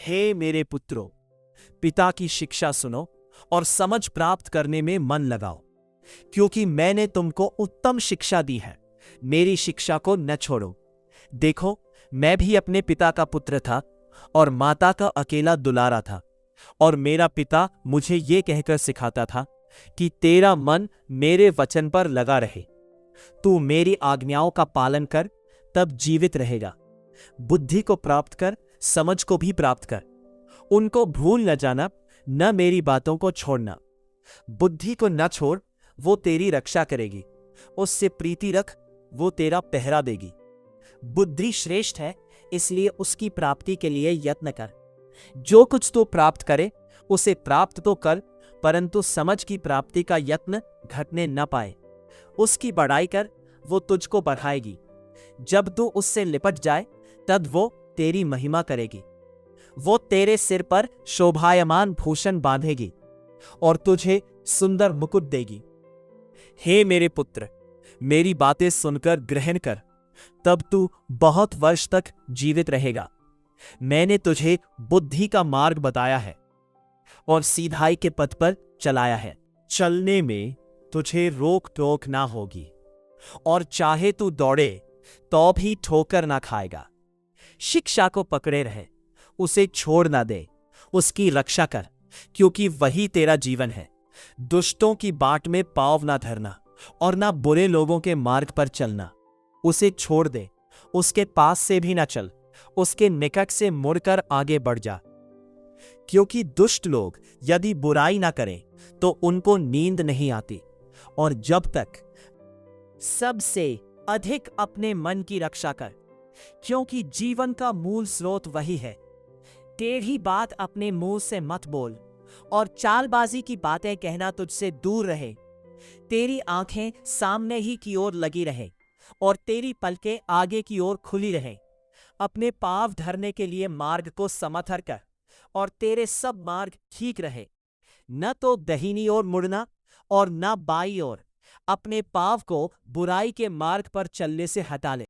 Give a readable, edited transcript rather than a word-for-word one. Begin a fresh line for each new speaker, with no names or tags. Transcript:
हे मेरे पुत्रों, पिता की शिक्षा सुनो और समझ प्राप्त करने में मन लगाओ, क्योंकि मैंने तुमको उत्तम शिक्षा दी है। मेरी शिक्षा को न छोड़ो। देखो, मैं भी अपने पिता का पुत्र था और माता का अकेला दुलारा था, और मेरा पिता मुझे ये कहकर सिखाता था कि तेरा मन मेरे वचन पर लगा रहे। तू मेरी आज्ञाओं का पालन कर, तब जीवित रहेगा। बुद्धि को प्राप्त कर, समझ को भी प्राप्त कर। उनको भूल न जाना, न मेरी बातों को छोड़ना। बुद्धि को न छोड़, वो तेरी रक्षा करेगी। उससे प्रीति रख, वो तेरा पहरा देगी। बुद्धि श्रेष्ठ है, इसलिए उसकी प्राप्ति के लिए यत्न कर। जो कुछ तू प्राप्त करे उसे प्राप्त तो कर, परंतु समझ की प्राप्ति का यत्न घटने न पाए। उसकी बढ़ाई कर, वो तुझको बढ़ाएगी। जब तू उससे लिपट जाए, तब वो तेरी महिमा करेगी। वो तेरे सिर पर शोभायमान भूषण बांधेगी और तुझे सुंदर मुकुट देगी। हे मेरे पुत्र, मेरी बातें सुनकर ग्रहण कर, तब तू बहुत वर्ष तक जीवित रहेगा। मैंने तुझे बुद्धि का मार्ग बताया है और सीधाई के पथ पर चलाया है। चलने में तुझे रोक टोक ना होगी, और चाहे तू दौड़े तो भी ठोकर ना खाएगा। शिक्षा को पकड़े रहे, उसे छोड़ ना दे। उसकी रक्षा कर, क्योंकि वही तेरा जीवन है। दुष्टों की बाट में पाँव ना धरना और ना बुरे लोगों के मार्ग पर चलना। उसे छोड़ दे, उसके पास से भी ना चल। उसके निकट से मुड़कर आगे बढ़ जा, क्योंकि दुष्ट लोग यदि बुराई ना करें तो उनको नींद नहीं आती, और जब तक सबसे अधिक अपने मन की रक्षा कर, क्योंकि जीवन का मूल स्रोत वही है। टेढ़ी बात अपने मुंह से मत बोल, और चालबाजी की बातें कहना तुझसे दूर रहे। तेरी आंखें सामने ही की ओर लगी रहे और तेरी पलकें आगे की ओर खुली रहे। अपने पाँव धरने के लिए मार्ग को समथर कर, और तेरे सब मार्ग ठीक रहे। न तो दाहिनी ओर मुड़ना और न बाईं ओर। अपने पाँव को बुराई के मार्ग पर चलने से हटा ले।